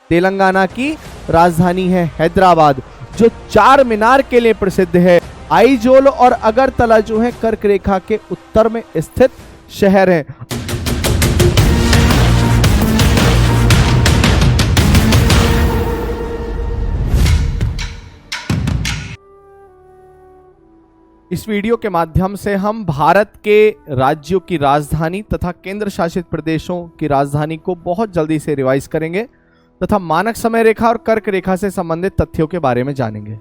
तेलंगाना की राजधानी है हैदराबाद, जो चार मीनार के लिए प्रसिद्ध है। आइजोल और अगरतला जो है कर्क रेखा के उत्तर में स्थित शहर हैं। इस वीडियो के माध्यम से हम भारत के राज्यों की राजधानी तथा केंद्र शासित प्रदेशों की राजधानी को बहुत जल्दी से रिवाइज करेंगे तथा मानक समय रेखा और कर्क रेखा से संबंधित तथ्यों के बारे में जानेंगे।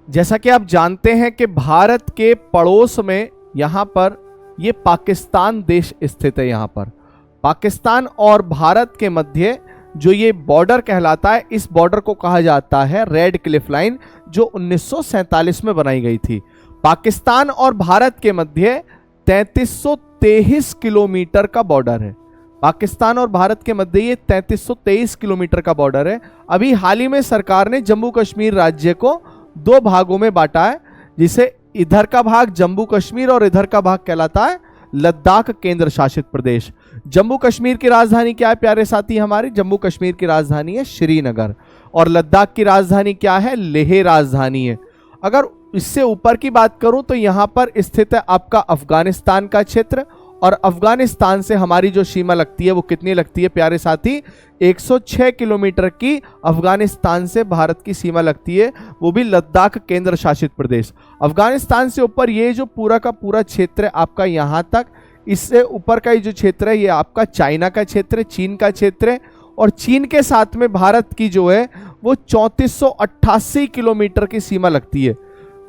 जैसा कि आप जानते हैं कि भारत के पड़ोस में यहाँ पर ये पाकिस्तान देश स्थित है। यहाँ पर पाकिस्तान और भारत के मध्य जो ये बॉर्डर कहलाता है, इस बॉर्डर को कहा जाता है रेड क्लिफ लाइन, जो 1947 में बनाई गई थी। पाकिस्तान और भारत के मध्य 3323 किलोमीटर का बॉर्डर है। पाकिस्तान और भारत के मध्य ये 3323 किलोमीटर का बॉर्डर है। अभी हाल ही में सरकार ने जम्मू कश्मीर राज्य को दो भागों में बांटा है, जिसे इधर का भाग जम्मू कश्मीर और इधर का भाग कहलाता है लद्दाख केंद्र शासित प्रदेश। जम्मू कश्मीर की राजधानी क्या है प्यारे साथी हमारे? जम्मू कश्मीर की राजधानी है श्रीनगर और लद्दाख की राजधानी क्या है? लेह राजधानी है। अगर इससे ऊपर की बात करूं तो यहां पर स्थित है आपका अफगानिस्तान का क्षेत्र, और अफगानिस्तान से हमारी जो सीमा लगती है वो कितनी लगती है प्यारे साथी? 106 किलोमीटर की अफगानिस्तान से भारत की सीमा लगती है, वो भी लद्दाख केंद्र शासित प्रदेश। अफगानिस्तान से ऊपर ये जो पूरा का पूरा क्षेत्र है आपका यहाँ तक, इससे ऊपर का ये जो क्षेत्र है ये आपका चाइना का क्षेत्र है, चीन का क्षेत्र है। और चीन के साथ में भारत की जो है वो 3488 किलोमीटर की सीमा लगती है।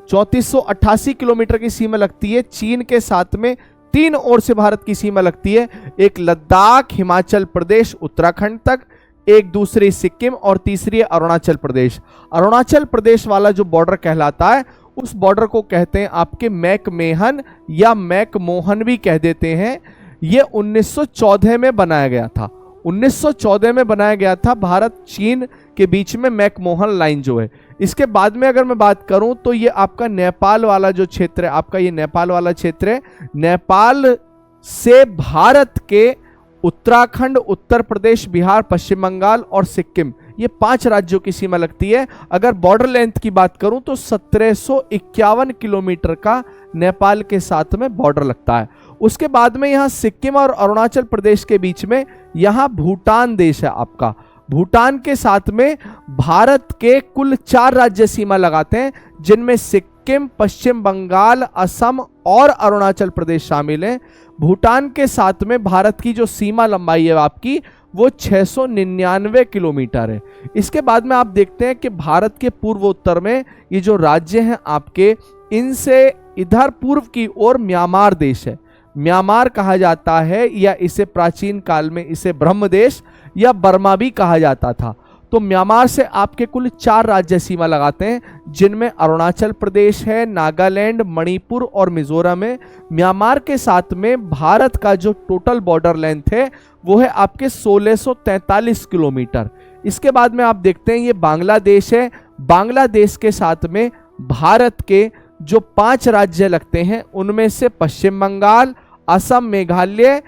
3488 किलोमीटर की सीमा लगती है। चीन के साथ में तीन ओर से भारत की सीमा लगती है, एक लद्दाख, हिमाचल प्रदेश, उत्तराखंड तक, एक दूसरी सिक्किम और तीसरी अरुणाचल प्रदेश। अरुणाचल प्रदेश वाला जो बॉर्डर कहलाता है उस बॉर्डर को कहते हैं आपके मैकमेहन या मैकमोहन भी कह देते हैं। ये 1914 में बनाया गया था। 1914 में बनाया गया था भारत चीन के बीच में मैकमोहन लाइन जो है। इसके बाद में अगर मैं बात करूं तो ये आपका नेपाल वाला जो क्षेत्र है, आपका ये नेपाल वाला क्षेत्र है। नेपाल से भारत के उत्तराखंड, उत्तर प्रदेश, बिहार, पश्चिम बंगाल और सिक्किम, ये 5 राज्यों की सीमा लगती है। अगर बॉर्डर लेंथ की बात करूं तो 1751 किलोमीटर का नेपाल के साथ में बॉर्डर लगता है। उसके बाद में यहाँ सिक्किम और अरुणाचल प्रदेश के बीच में यहाँ भूटान देश है आपका। भूटान के साथ में भारत के कुल 4 राज्य सीमा लगाते हैं, जिनमें सिक्किम, पश्चिम बंगाल, असम और अरुणाचल प्रदेश शामिल हैं। भूटान के साथ में भारत की जो सीमा लंबाई है आपकी वो 699 किलोमीटर है। इसके बाद में आप देखते हैं कि भारत के पूर्व उत्तर में ये जो राज्य हैं आपके, इनसे इधर पूर्व की ओर म्यांमार देश है। म्यांमार कहा जाता है, या इसे प्राचीन काल में इसे ब्रह्म देश या बर्मा भी कहा जाता था। तो म्यांमार से आपके कुल 4 राज्य सीमा लगाते हैं, जिनमें अरुणाचल प्रदेश है, नागालैंड, मणिपुर और मिजोरम है। म्यांमार के साथ में भारत का जो टोटल बॉर्डर लेंथ है वो है आपके 1643 किलोमीटर। इसके बाद में आप देखते हैं ये बांग्लादेश है। बांग्लादेश के साथ में भारत के जो 5 राज्य लगते हैं उनमें से पश्चिम बंगाल, असम, मेघालय,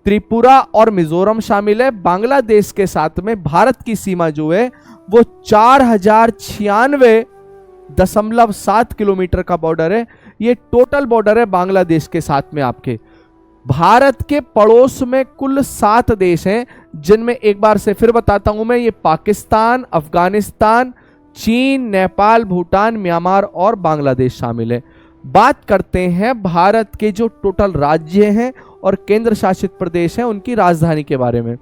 त्रिपुरा और मिजोरम शामिल है। बांग्लादेश के साथ में भारत की सीमा जो है वो 4096.7 किलोमीटर का बॉर्डर है। ये टोटल बॉर्डर है बांग्लादेश के साथ में आपके। भारत के पड़ोस में कुल 7 देश हैं, जिनमें एक बार से फिर बताता हूं मैं, ये पाकिस्तान, अफगानिस्तान, चीन, नेपाल, भूटान, म्यांमार और बांग्लादेश शामिल है। बात करते हैं भारत के जो टोटल राज्य हैं और केंद्र शासित प्रदेश हैं उनकी राजधानी के बारे में।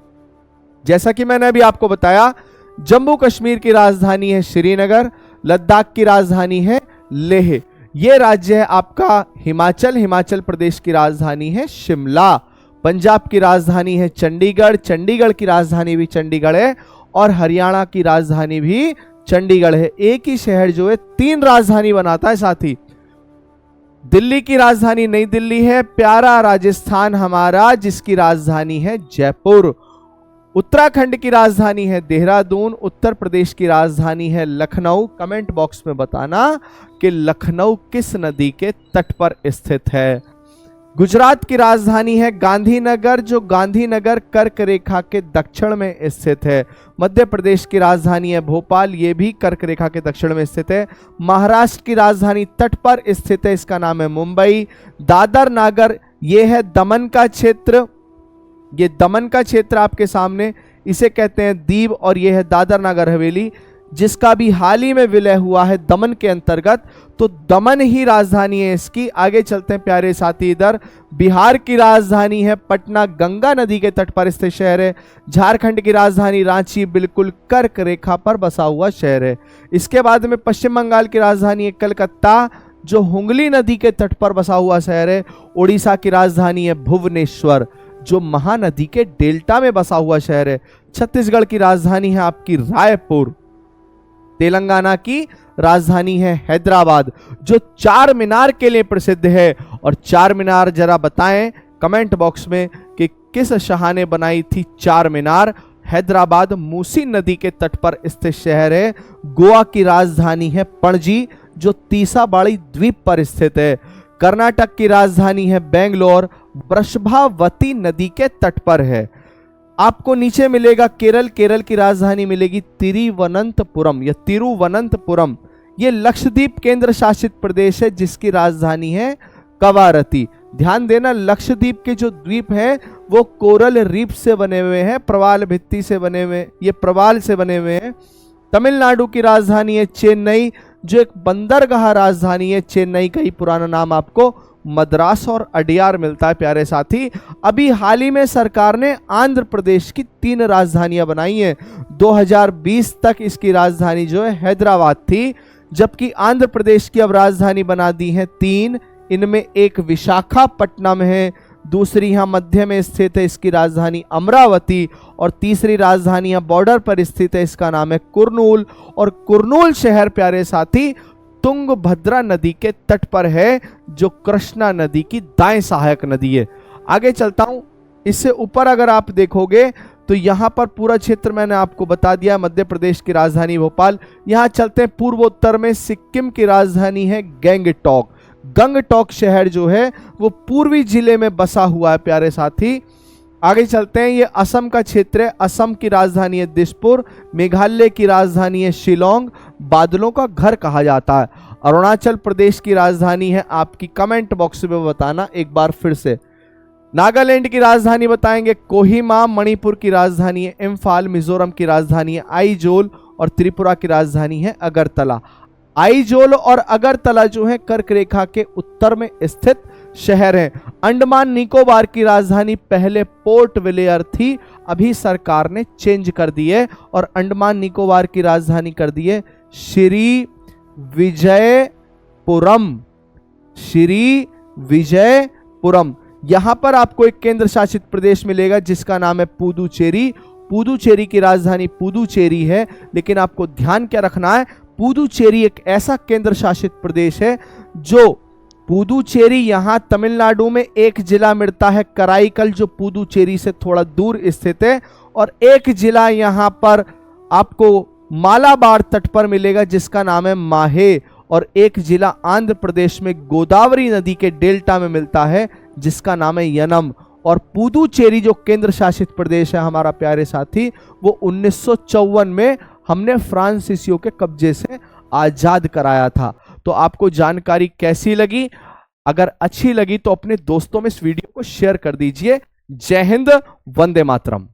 जैसा कि मैंने अभी आपको बताया, जम्मू कश्मीर की राजधानी है श्रीनगर, लद्दाख की राजधानी है लेह। ये राज्य है आपका हिमाचल, हिमाचल प्रदेश की राजधानी है शिमला। पंजाब की राजधानी है चंडीगढ़, चंडीगढ़ की राजधानी भी चंडीगढ़ है और हरियाणा की राजधानी भी चंडीगढ़ है। एक ही शहर जो है 3 राजधानी बनाता है साथी। दिल्ली की राजधानी नई दिल्ली है। प्यारा राजस्थान हमारा, जिसकी राजधानी है जयपुर। उत्तराखंड की राजधानी है देहरादून। उत्तर प्रदेश की राजधानी है लखनऊ। कमेंट बॉक्स में बताना कि लखनऊ किस नदी के तट पर स्थित है। गुजरात की राजधानी है गांधीनगर, जो गांधीनगर कर्क रेखा के दक्षिण में स्थित है। मध्य प्रदेश की राजधानी है भोपाल, ये भी कर्क रेखा के दक्षिण में स्थित है। महाराष्ट्र की राजधानी तट पर स्थित है, इसका नाम है मुंबई। दादर नागर, ये है दमन का क्षेत्र, ये दमन का क्षेत्र आपके सामने, इसे कहते हैं दीव। और ये है दादर नागर हवेली, जिसका भी हाल ही में विलय हुआ है दमन के अंतर्गत, तो दमन ही राजधानी है इसकी। आगे चलते हैं प्यारे साथी, इधर बिहार की राजधानी है पटना, गंगा नदी के तट पर स्थित शहर है। झारखंड की राजधानी रांची, बिल्कुल कर्क रेखा पर बसा हुआ शहर है। इसके बाद में पश्चिम बंगाल की राजधानी है कलकत्ता, जो हुगली नदी के तट पर बसा हुआ शहर है। उड़ीसा की राजधानी है भुवनेश्वर, जो महानदी के डेल्टा में बसा हुआ शहर है। छत्तीसगढ़ की राजधानी है आपकी रायपुर। तेलंगाना की राजधानी है हैदराबाद, जो चार मीनार के लिए प्रसिद्ध है। और चार मीनार जरा बताएं कमेंट बॉक्स में कि किस शाह ने बनाई थी चार मीनार। हैदराबाद मूसी नदी के तट पर स्थित शहर है। गोवा की राजधानी है पणजी, जो तीसाबाड़ी द्वीप पर स्थित है। कर्नाटक की राजधानी है बेंगलोर, वृषभावती नदी के तट पर है। आपको नीचे मिलेगा केरल, केरल की राजधानी मिलेगी तिरुवनंतपुरम या तिरुवनंतपुरम। ये लक्षद्वीप केंद्र शासित प्रदेश है, जिसकी राजधानी है कवारती। ध्यान देना, लक्षद्वीप के जो द्वीप हैं वो कोरल रीफ से बने हुए हैं, प्रवाल भित्ति से बने हुए, ये प्रवाल से बने हुए हैं। तमिलनाडु की राजधानी है चेन्नई, जो एक बंदरगाह राजधानी है। चेन्नई का ही पुराना नाम आपको मद्रास और अडियार मिलता है प्यारे साथी। अभी हाल ही में सरकार ने आंध्र प्रदेश की 3 राजधानियां बनाई हैं। 2020 तक इसकी राजधानी जो है हैदराबाद थी, जबकि आंध्र प्रदेश की अब राजधानी बना दी है 3। इनमें एक विशाखापट्टनम है, दूसरी यहाँ मध्य में स्थित है, इसकी राजधानी अमरावती। और तीसरी राजधानी यहाँ बॉर्डर पर स्थित है, इसका नाम है कुर्नूल। और कुर्नूल शहर प्यारे साथी तुंगभद्रा नदी के तट पर है, जो कृष्णा नदी की दाएं सहायक नदी है। आगे चलता हूं, इससे ऊपर अगर आप देखोगे तो यहां पर पूरा क्षेत्र मैंने आपको बता दिया। मध्य प्रदेश की राजधानी भोपाल। यहां चलते हैं पूर्वोत्तर में, सिक्किम की राजधानी है गंगटोक। गंगटोक शहर जो है वो पूर्वी जिले में बसा हुआ है प्यारे साथी। आगे चलते हैं, ये असम का क्षेत्र है। असम की राजधानी है दिसपुर। मेघालय की राजधानी है शिलोंग, बादलों का घर कहा जाता है। अरुणाचल प्रदेश की राजधानी है आपकी, कमेंट बॉक्स में बताना एक बार फिर से। नागालैंड की राजधानी बताएंगे कोहिमा। मणिपुर की राजधानी है इम्फाल। मिजोरम की राजधानी है आइजोल। और त्रिपुरा की राजधानी है अगरतला। आइजोल और अगरतला जो है कर्क रेखा के उत्तर में स्थित शहर है। अंडमान निकोबार की राजधानी पहले पोर्ट ब्लेयर थी, अभी सरकार ने चेंज कर दी है और अंडमान निकोबार की राजधानी कर दी है श्री विजयपुरम। श्री विजयपुरम। यहां पर आपको एक केंद्र शासित प्रदेश मिलेगा जिसका नाम है पुदुचेरी। पुदुचेरी की राजधानी पुदुचेरी है, लेकिन आपको ध्यान क्या रखना है, पुदुचेरी एक ऐसा केंद्र शासित प्रदेश है जो पुदुचेरी यहां तमिलनाडु में एक जिला मिलता है कराईकल, जो पुदुचेरी से थोड़ा दूर स्थित है। और एक जिला यहां पर आपको मालाबार तट पर मिलेगा जिसका नाम है माहे। और एक जिला आंध्र प्रदेश में गोदावरी नदी के डेल्टा में मिलता है जिसका नाम है यनम। और पुदुचेरी जो केंद्र शासित प्रदेश है हमारा प्यारे साथी, वो 1954 में हमने फ्रांसीसियों के कब्जे से आजाद कराया था। तो आपको जानकारी कैसी लगी? अगर अच्छी लगी तो अपने दोस्तों में इस वीडियो को शेयर कर दीजिए। जय हिंद, वंदे मातरम।